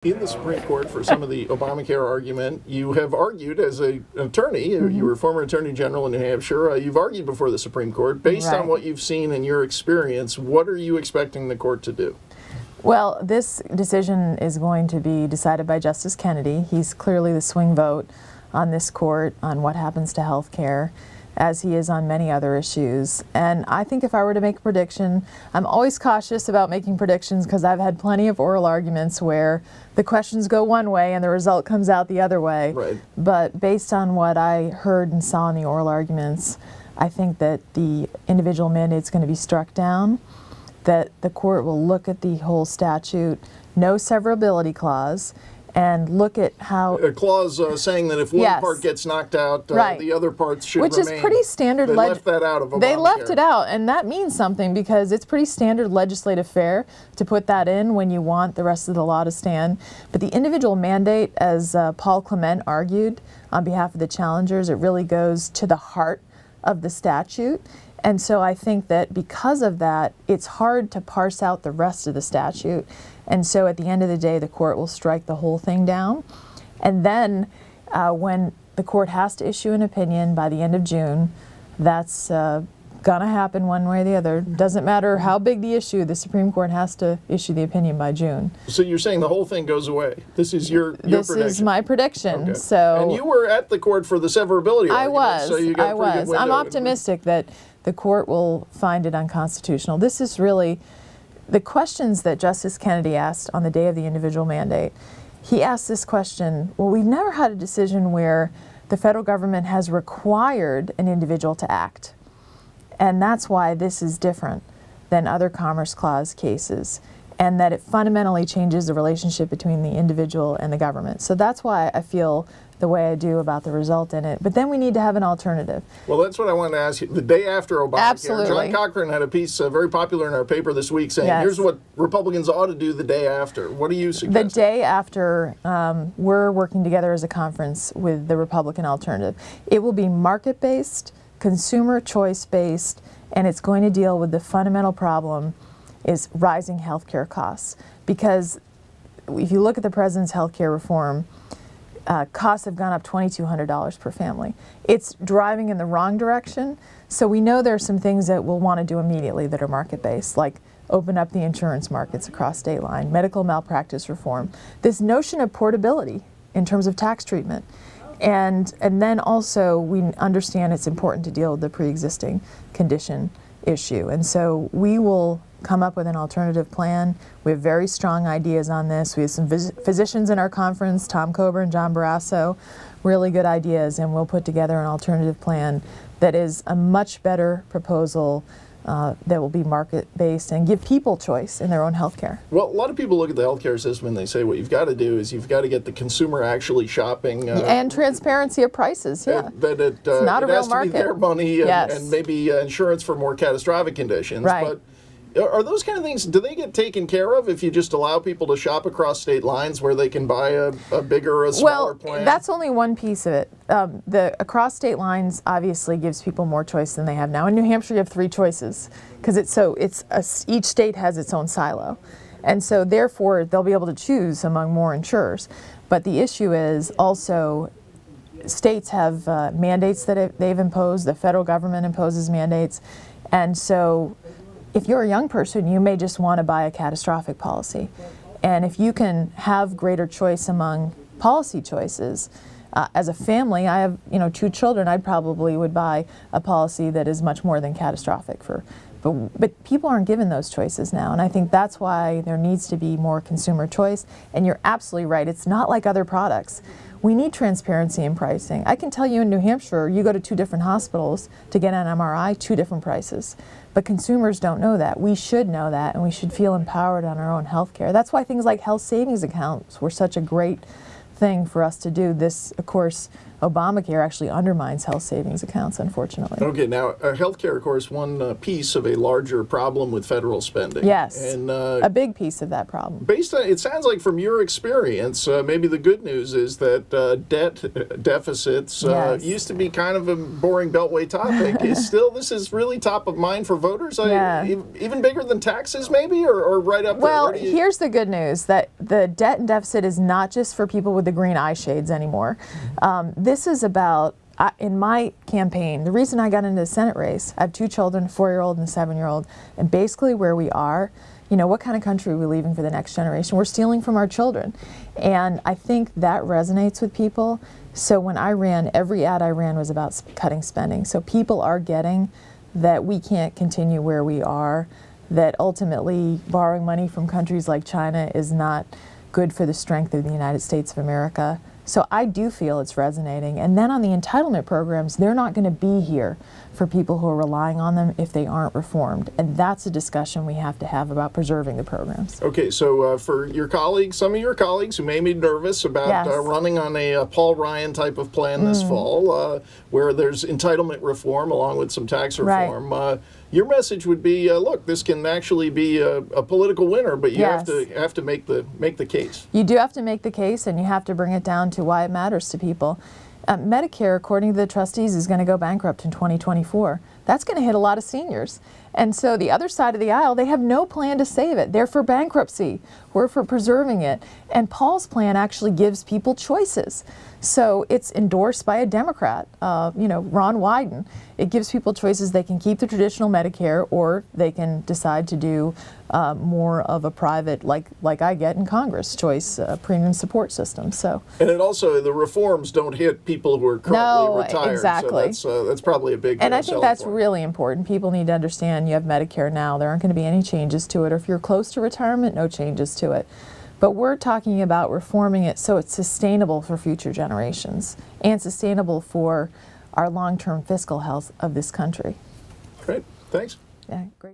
In the Supreme Court for some of the Obamacare argument, you have argued as an attorney, you were a former Attorney General in New Hampshire, you've argued before the Supreme Court. Based on what you've seen in your experience, what are you expecting the court to do? Well, this decision is going to be decided by Justice Kennedy. He's clearly the swing vote on this court on what happens to health care, as he is on many other issues. And I think if I were to make a prediction, I'm always cautious about making predictions because I've had plenty of oral arguments where the questions go one way and the result comes out the other way. Right. But based on what I heard and saw in the oral arguments, I think that the individual mandate is going to be struck down, that the court will look at the whole statute, no severability clause, and look at how... A clause saying that if one part gets knocked out, the other parts should remain. Which is pretty standard. They left that out of Obamacare. They left it out, and that means something because it's pretty standard legislative fare to put that in when you want the rest of the law to stand. But the individual mandate, as Paul Clement argued on behalf of the challengers, it really goes to the heart of the statute. And so I think that because of that, it's hard to parse out the rest of the statute. And so at the end of the day, the court will strike the whole thing down. And then when the court has to issue an opinion by the end of June, that's going to happen one way or the other. Doesn't matter how big the issue, the Supreme Court has to issue the opinion by June. So you're saying the whole thing goes away? This is your prediction? This is my prediction. Okay. So, and you were at the court for the severability argument, so you got a pretty good window. I'm optimistic that the court will find it unconstitutional. This is really the questions that Justice Kennedy asked on the day of the individual mandate. He asked this question, well, we've never had a decision where the federal government has required an individual to act. And that's why this is different than other Commerce Clause cases, and that it fundamentally changes the relationship between the individual and the government. So that's why I feel the way I do about the result in it. But then we need to have an alternative. Well, that's what I wanted to ask you. The day after Obamacare, Absolutely. John Cochran had a piece very popular in our paper this week saying, here's what Republicans ought to do the day after. What do you suggest? The day after, we're working together as a conference with the Republican alternative. It will be market-based, consumer choice-based, and it's going to deal with the fundamental problem is rising health care costs. Because if you look at the president's health care reform, costs have gone up $2,200 per family. It's driving in the wrong direction, so we know there are some things that we'll want to do immediately that are market-based, like open up the insurance markets across state line, medical malpractice reform, this notion of portability in terms of tax treatment. And then also we understand it's important to deal with the pre-existing condition issue. And so we will come up with an alternative plan. We have very strong ideas on this. We have some physicians in our conference, Tom Coburn and John Barrasso, really good ideas, and we'll put together an alternative plan that is a much better proposal that will be market-based and give people choice in their own health care. Well, a lot of people look at the healthcare system and they say what you've got to do is you've got to get the consumer actually shopping. And transparency of prices, That it's not a real market. It has to be their money and maybe insurance for more catastrophic conditions. Right. But are those kind of things, do they get taken care of if you just allow people to shop across state lines where they can buy a bigger or a smaller plan? Well, that's only one piece of it. The across state lines obviously gives people more choice than they have now. In New Hampshire, you have 3 choices because each state has its own silo. And so therefore, they'll be able to choose among more insurers. But the issue is also states have mandates that they've imposed. The federal government imposes mandates. And so if you're a young person, you may just want to buy a catastrophic policy. And if you can have greater choice among policy choices, as a family, I have 2 children, I probably would buy a policy that is much more than catastrophic but people aren't given those choices now, and I think that's why there needs to be more consumer choice. And you're absolutely right, it's not like other products. We need transparency in pricing. I can tell you in New Hampshire, you go to 2 different hospitals to get an MRI, 2 different prices. But consumers don't know that. We should know that, and we should feel empowered on our own health care. That's why things like health savings accounts were such a great thing for us to do. This, of course, Obamacare actually undermines health savings accounts, unfortunately. Okay, now healthcare, of course, one piece of a larger problem with federal spending. Yes, and a big piece of that problem. based on, it sounds like from your experience, maybe the good news is that debt deficits Yes. used to be kind of a boring beltway topic. This is really top of mind for voters. Yeah. Even bigger than taxes, maybe, or right up there. Well, Where do you- here's the good news, that the debt and deficit is not just for people with the green eye shades anymore. This is about, in my campaign, the reason I got into the Senate race, I have 2 children, a 4-year-old and a 7-year-old, and basically where we are, what kind of country are we leaving for the next generation? We're stealing from our children. And I think that resonates with people. So when I ran, every ad I ran was about cutting spending. So people are getting that we can't continue where we are, that ultimately borrowing money from countries like China is not good for the strength of the United States of America. So I do feel it's resonating. And then on the entitlement programs, they're not going to be here for people who are relying on them if they aren't reformed. And that's a discussion we have to have about preserving the programs. Okay, so for your colleagues, some of your colleagues who may be nervous about Yes. running on a Paul Ryan type of plan this fall, where there's entitlement reform along with some tax reform, your message would be, look, this can actually be a political winner, but you Yes. have to make the case. You do have to make the case, and you have to bring it down to why it matters to people. Medicare, according to the trustees, is going to go bankrupt in 2024. That's going to hit a lot of seniors. And so the other side of the aisle, they have no plan to save it. They're for bankruptcy. We're for preserving it. And Paul's plan actually gives people choices. So it's endorsed by a Democrat, Ron Wyden. It gives people choices. They can keep the traditional Medicare, or they can decide to do more of a private, like I get in Congress, choice premium support system. So, And it also, the reforms don't hit people who are currently retired. Exactly. So that's probably a big and I think selling that's point. really important. People need to understand you have Medicare now. There aren't going to be any changes to it. Or if you're close to retirement, no changes to it. But we're talking about reforming it so it's sustainable for future generations and sustainable for our long-term fiscal health of this country. Great, thanks. Yeah, great.